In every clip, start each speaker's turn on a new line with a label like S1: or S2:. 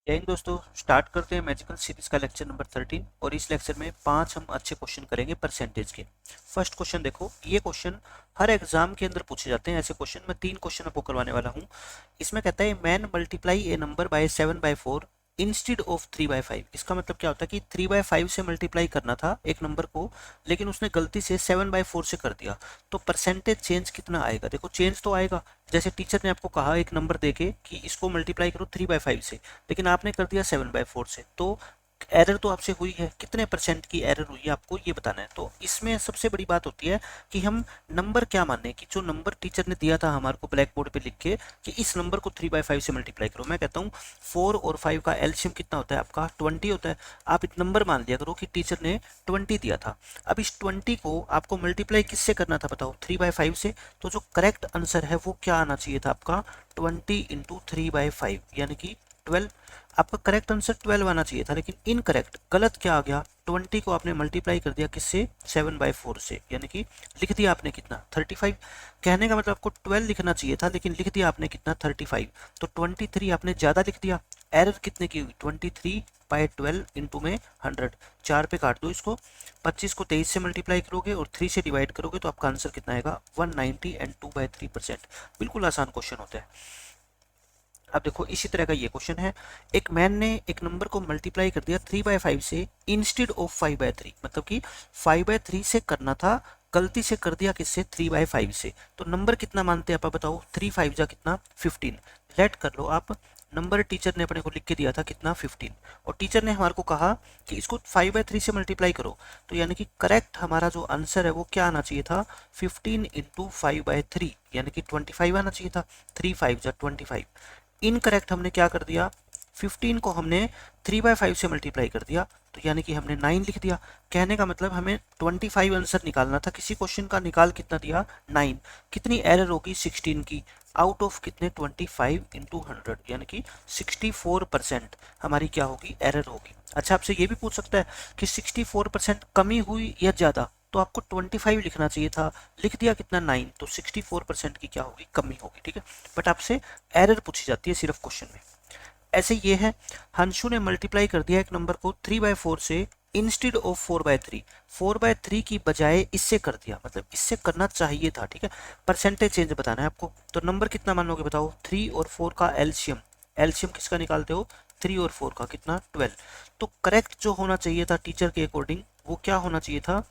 S1: जय हिंद दोस्तों। स्टार्ट करते हैं मैजिकल सीरीज का लेक्चर नंबर 13 और इस लेक्चर में 5 हम अच्छे क्वेश्चन करेंगे परसेंटेज के। फर्स्ट क्वेश्चन देखो, ये क्वेश्चन हर एग्जाम के अंदर पूछे जाते हैं ऐसे क्वेश्चन। मैं 3 क्वेश्चन आपको करवाने वाला हूँ। इसमें कहता है man multiply A number by 7/4 instead of 3/5। इसका मतलब क्या होता है कि 3/5 से मल्टीप्लाई करना था एक नंबर को, लेकिन उसने गलती से 7/4 से कर दिया। तो परसेंटेज चेंज कितना आएगा? देखो चेंज तो आएगा, जैसे टीचर ने आपको कहा एक नंबर देके कि इसको मल्टीप्लाई करो 3/5 से, लेकिन आपने कर दिया 7/4 से, तो एरर तो आपसे हुई है। कितने परसेंट की एरर हुई है आपको ये बताना है। तो इसमें सबसे बड़ी बात होती है कि हम नंबर क्या माने, कि जो नंबर टीचर ने दिया था हमारे को ब्लैक बोर्ड पे लिख के कि इस नंबर को 3/5 से मल्टीप्लाई करो। मैं कहता हूँ 4 और 5 का एलसीएम कितना होता है आपका? 20 होता है। आप एक नंबर मान लिया करो कि टीचर ने 20 दिया था। अब इस 20 को आपको मल्टीप्लाई किससे करना था बताओ? 3/5 से। तो जो करेक्ट आंसर है वो क्या आना चाहिए था आपका? 20 इंटू 3/5 यानी कि 12। आपका करेक्ट आंसर 12 आना चाहिए था, लेकिन इनकरेक्ट, गलत क्या आ गया? 20 को आपने मल्टीप्लाई कर दिया किससे? 7/4 से, यानी कि लिख दिया आपने कितना? 35। कहने का मतलब आपको 12 लिखना चाहिए था, लेकिन लिख दिया आपने कितना? 35। तो 23 आपने ज़्यादा लिख दिया। एरर कितने की हुई? 23/12 इंटू में 100। 4 पे काट दो इसको। 25 को 23 से मल्टीप्लाई करोगे और 3 से डिवाइड करोगे तो आपका आंसर कितना आएगा? 190 एंड 2/3%। बिल्कुल आसान क्वेश्चन होता है। अब देखो इसी तरह का ये क्वेश्चन है। एक मैन ने एक नंबर को मल्टीप्लाई कर दिया 3/5 से इंस्टेड ऑफ 5/3। मतलब कि 5/3 से करना था, गलती से कर दिया किससे? 3/5 से। तो नंबर कितना मानते हैं आप बताओ? 3 5 जा कितना? 15। लेट कर लो आप। नंबर टीचर ने अपने को लिख के दिया था कितना? 15। और टीचर ने हमारे को कहा कि इसको 5/3 से मल्टीप्लाई करो। तो यानी कि करेक्ट हमारा जो आंसर है वो क्या आना चाहिए था? 15 इंटू 5/3 यानी कि 25 आना चाहिए था। 3 5 जा 25। इनकरेक्ट हमने क्या कर दिया? 15 को हमने 3/5 से मल्टीप्लाई कर दिया, तो यानी कि हमने 9 लिख दिया। कहने का मतलब हमें 25 आंसर निकालना था। किसी क्वेश्चन का निकाल कितना दिया? 9। कितनी एरर होगी? 16 की। आउट ऑफ कितने? 25 इंटू 100 यानी कि 64% हमारी क्या होगी? एरर होगी। अच्छा, आपसे ये भी पूछ सकता है कि 64% कमी हुई या ज़्यादा? तो आपको 25 लिखना चाहिए था, लिख दिया कितना? 9। तो 64% की क्या होगी? कमी होगी। ठीक है, बट आपसे एरर पूछी जाती है सिर्फ क्वेश्चन में। ऐसे ये है, हंशु ने मल्टीप्लाई कर दिया एक नंबर को 3/4 से इंस्टेड ऑफ 4/3। 4/3 की बजाय इससे कर दिया, मतलब इससे करना चाहिए था। ठीक है, परसेंटेज चेंज बताना है आपको। तो नंबर कितना मान लोगे बताओ? 3 और 4 का एलसीएम। एलसीएम किसका निकालते हो? 3 और 4 का कितना? 12। तो करेक्ट जो होना चाहिए था टीचर के अकॉर्डिंग वो क्या होना चाहिए था?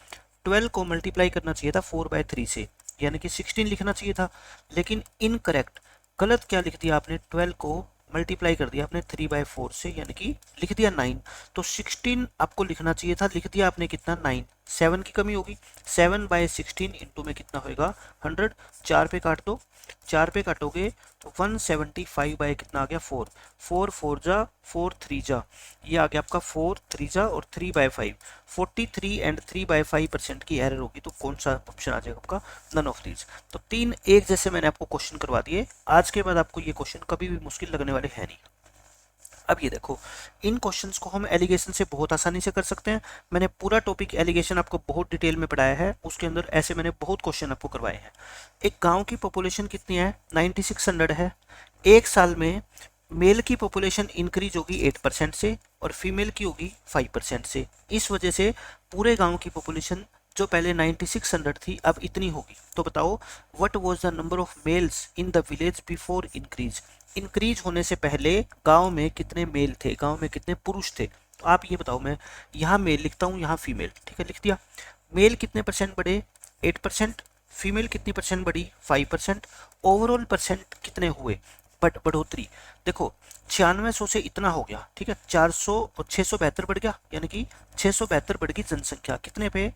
S1: 12 को मल्टीप्लाई करना चाहिए था 4/3 से, यानी कि 16 लिखना चाहिए था। लेकिन इनकरेक्ट, गलत क्या लिख दिया आपने? 12 को मल्टीप्लाई कर दिया आपने 3/4 से, यानी कि लिख दिया 9। तो 16 आपको लिखना चाहिए था, लिख दिया आपने कितना? 9। 7 की कमी होगी। 7/16 इंटू में कितना होगा? 100। 4 पे काट दो। 4 पे काटोगे तो 175 बाय कितना आ गया? 4। 4 4 जा 4 3 जा, ये आ गया आपका 4 3 जा और 3/5। 43 एंड 3/5% की एरर होगी। तो कौन सा ऑप्शन आ जाएगा आपका? None of these. तो 3 एक जैसे मैंने आपको क्वेश्चन करवा दिए। आज के बाद आपको ये क्वेश्चन कभी भी मुश्किल लगने वाले हैं नहीं। अब ये देखो, इन क्वेश्चंस को हम एलिगेशन से बहुत आसानी से कर सकते हैं। मैंने पूरा टॉपिक एलिगेशन आपको बहुत डिटेल में पढ़ाया है, उसके अंदर ऐसे मैंने बहुत क्वेश्चन आपको करवाए हैं। एक गांव की पॉपुलेशन कितनी है? 9600 है। एक साल में मेल की पॉपुलेशन इंक्रीज होगी 8% से और फीमेल की होगी 5% से। इस वजह से पूरे गांव की पॉपुलेशन जो पहले 9600 थी अब इतनी होगी। तो बताओ what was the number of males in the village before increase? Increase होने से पहले गांव में कितने मेल थे, गांव में कितने पुरुष थे? तो आप ये बताओ। मैं यहाँ मेल लिखता हूँ, यहाँ फीमेल। ठीक है, लिख दिया। मेल कितने परसेंट बढ़े? 8%। फीमेल कितनी परसेंट बढ़ी? 5%। ओवरऑल परसेंट कितने हुए? बट बढ़ोतरी देखो, 9600 से इतना हो गया। ठीक है, 400 और 672 बढ़ गया, यानी कि 672 बढ़ गई जनसंख्या। कितने पे?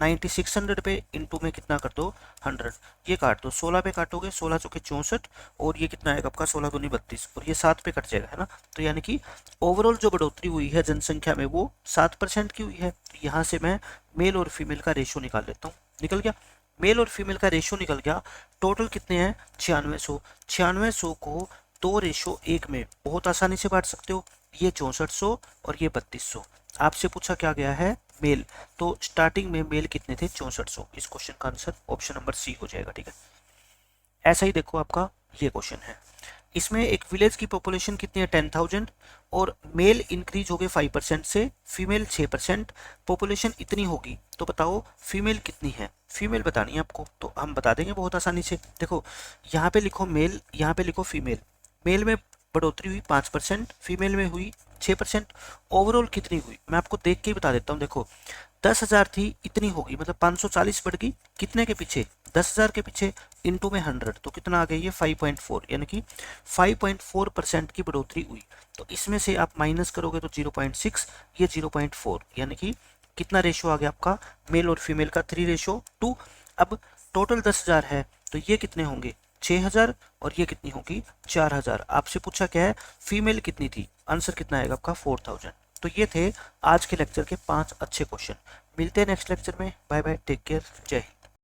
S1: 9600 पे। इंटू में कितना कर दो? 100। ये काट दो, 16 पे काटोगे, 16 चौके 64 और ये कितना आएगा आपका? 16 दूनी 32 और ये 7 पे कट जाएगा, है ना। तो यानी कि ओवरऑल जो बढ़ोतरी हुई है जनसंख्या में वो 7% की हुई है। तो यहाँ से मैं मेल और फीमेल का रेशो निकाल लेता हूँ। निकल गया, मेल और फीमेल का रेशो निकल गया। टोटल कितने हैं? 9600। 9600 को 2:1 में बहुत आसानी से बांट सकते हो। ये 6400 और ये 3200। आपसे पूछा क्या गया है? मेल। तो स्टार्टिंग में मेल कितने थे? 6400। इस क्वेश्चन का आंसर ऑप्शन नंबर सी हो जाएगा। ठीक है, ऐसा ही देखो आपका ये क्वेश्चन है। इसमें एक विलेज की पॉपुलेशन कितनी है 10,000 और मेल इंक्रीज हो गए 5% से, फीमेल 6%, पॉपुलेशन इतनी होगी तो बताओ फीमेल कितनी है, फीमेल बतानी है आपको। तो हम बता देंगे बहुत आसानी से। देखो यहाँ पे लिखो मेल, यहाँ पे लिखो फीमेल। मेल में बढ़ोतरी हुई 5%, फीमेल में हुई 6%। ओवरऑल कितनी हुई मैं आपको देख के ही बता देता हूँ। देखो 10,000 थी, इतनी होगी मतलब 540 बढ़ गई कितने के पीछे, 10,000 के पीछे, इनटू में 100 तो कितना आ गया ये 5.4, यानी कि 5.4% की बढ़ोतरी हुई। तो इसमें से आप माइनस करोगे तो 0.6, ये 0.4, यानी कि कितना रेशो आ गया आपका मेल और फीमेल का 3:2। अब टोटल 10,000 है तो ये कितने होंगे 6,000 और ये कितनी होगी 4,000। आपसे पूछा क्या है फीमेल कितनी थी, आंसर कितना आएगा आपका 4,000। तो ये थे आज के लेक्चर के 5 अच्छे क्वेश्चन। मिलते हैं नेक्स्ट लेक्चर में। बाय बाय, टेक केयर, जय हिंद।